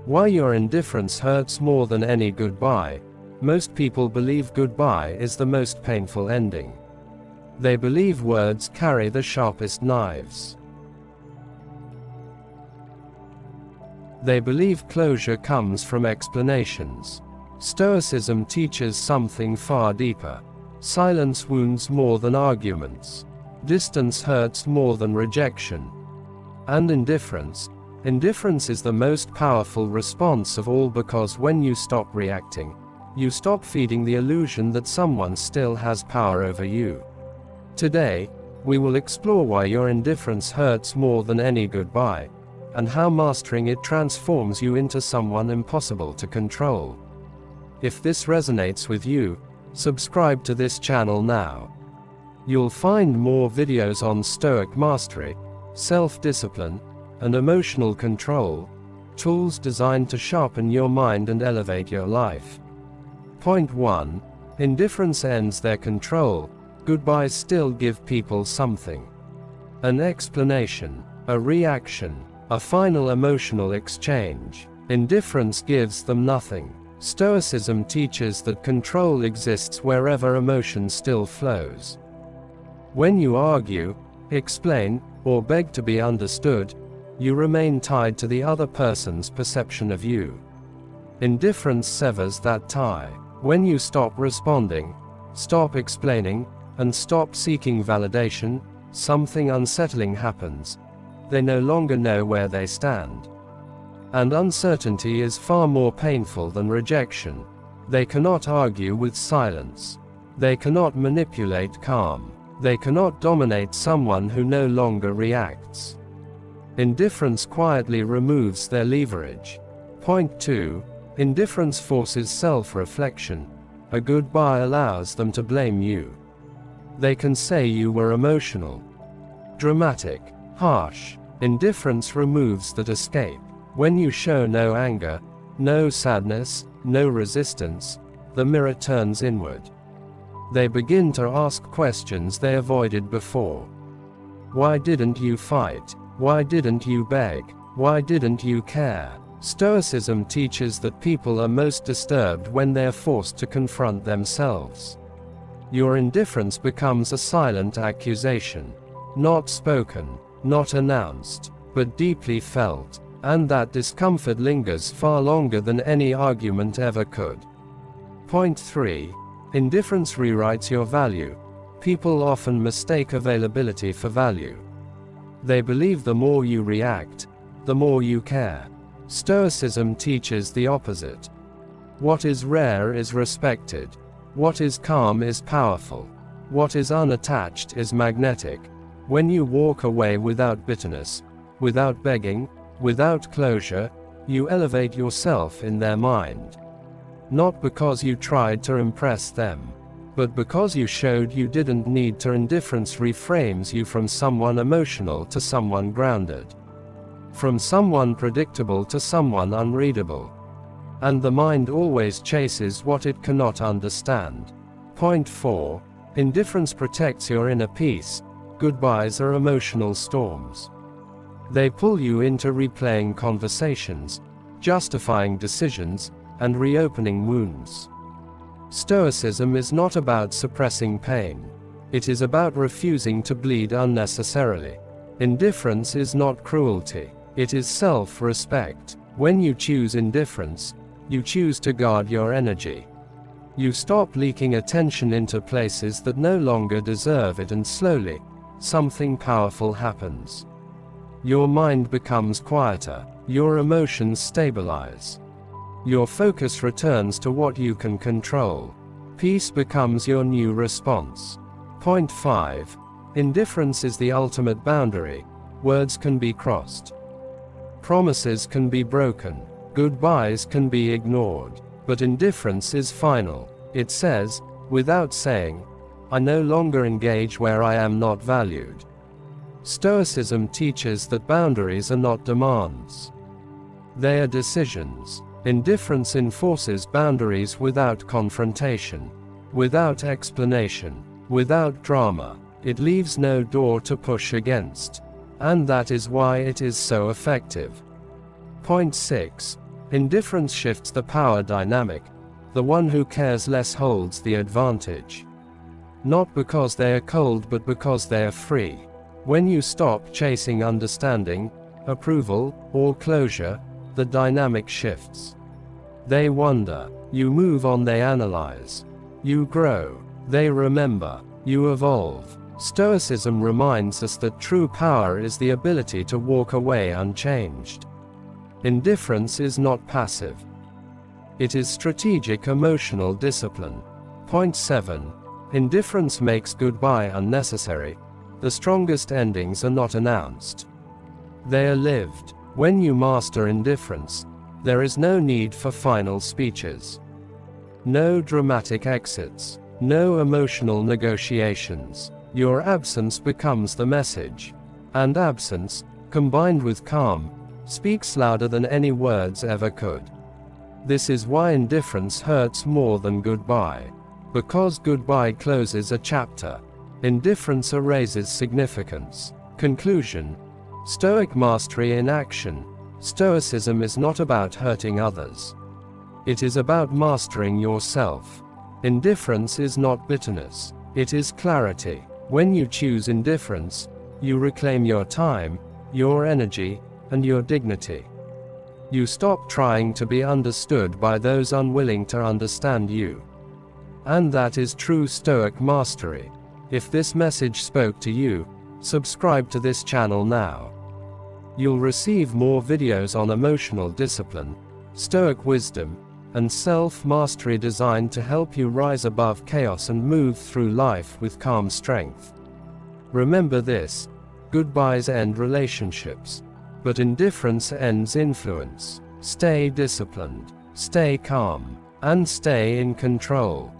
Why your indifference hurts more than any goodbye. Most people believe goodbye is the most painful ending. They believe words carry the sharpest knives. They believe closure comes from explanations. Stoicism teaches something far deeper. Silence wounds more than arguments. Distance hurts more than rejection. And indifference is the most powerful response of all, because when you stop reacting, you stop feeding the illusion that someone still has power over you. Today, we will explore why your indifference hurts more than any goodbye, and how mastering it transforms you into someone impossible to control. If this resonates with you, subscribe to this channel now. You'll find more videos on Stoic mastery, self-discipline, and emotional control, tools designed to sharpen your mind and elevate your life. Point 1. Indifference ends their control. Goodbyes still give people something. An explanation, a reaction, a final emotional exchange. Indifference gives them nothing. Stoicism teaches that control exists wherever emotion still flows. When you argue, explain, or beg to be understood, you remain tied to the other person's perception of you. Indifference severs that tie. When you stop responding, stop explaining, and stop seeking validation, something unsettling happens. They no longer know where they stand. And uncertainty is far more painful than rejection. They cannot argue with silence. They cannot manipulate calm. They cannot dominate someone who no longer reacts. Indifference quietly removes their leverage. Point 2. Indifference forces self-reflection. A goodbye allows them to blame you. They can say you were emotional, dramatic, harsh. Indifference removes that escape. When you show no anger, no sadness, no resistance, the mirror turns inward. They begin to ask questions they avoided before. Why didn't you fight? Why didn't you beg? Why didn't you care? Stoicism teaches that people are most disturbed when they are forced to confront themselves. Your indifference becomes a silent accusation. Not spoken, not announced, but deeply felt. And that discomfort lingers far longer than any argument ever could. Point 3. Indifference rewrites your value. People often mistake availability for value. They believe the more you react, the more you care. Stoicism teaches the opposite. What is rare is respected. What is calm is powerful. What is unattached is magnetic. When you walk away without bitterness, without begging, without closure, you elevate yourself in their mind. Not because you tried to impress them, but because you showed you didn't need to. Indifference reframes you from someone emotional to someone grounded. From someone predictable to someone unreadable. And the mind always chases what it cannot understand. Point 4. Indifference protects your inner peace. Goodbyes are emotional storms. They pull you into replaying conversations, justifying decisions, and reopening wounds. Stoicism is not about suppressing pain. It is about refusing to bleed unnecessarily. Indifference is not cruelty. It is self-respect. When you choose indifference, you choose to guard your energy. You stop leaking attention into places that no longer deserve it, and slowly, something powerful happens. Your mind becomes quieter. Your emotions stabilize. Your focus returns to what you can control. Peace becomes your new response. Point 5. Indifference is the ultimate boundary. Words can be crossed. Promises can be broken. Goodbyes can be ignored. But indifference is final. It says, without saying, I no longer engage where I am not valued. Stoicism teaches that boundaries are not demands. They are decisions. Indifference enforces boundaries without confrontation, without explanation, without drama. It leaves no door to push against. And that is why it is so effective. Point 6. Indifference shifts the power dynamic. The one who cares less holds the advantage. Not because they are cold, but because they are free. When you stop chasing understanding, approval, or closure, the dynamic shifts. They wonder. You move on. They analyze. You grow. They remember. You evolve. Stoicism reminds us that true power is the ability to walk away unchanged. Indifference is not passive. It is strategic emotional discipline. Point 7. Indifference makes goodbye unnecessary. The strongest endings are not announced. They are lived. When you master indifference, there is no need for final speeches. No dramatic exits. No emotional negotiations. Your absence becomes the message. And absence, combined with calm, speaks louder than any words ever could. This is why indifference hurts more than goodbye. Because goodbye closes a chapter. Indifference erases significance. Conclusion. Stoic mastery in action. Stoicism is not about hurting others. It is about mastering yourself. Indifference is not bitterness. It is clarity. When you choose indifference, you reclaim your time, your energy, and your dignity. You stop trying to be understood by those unwilling to understand you. And that is true Stoic mastery. If this message spoke to you, subscribe to this channel now. You'll receive more videos on emotional discipline, Stoic wisdom, and self-mastery designed to help you rise above chaos and move through life with calm strength. Remember this: goodbyes end relationships, but indifference ends influence. Stay disciplined, stay calm, and stay in control.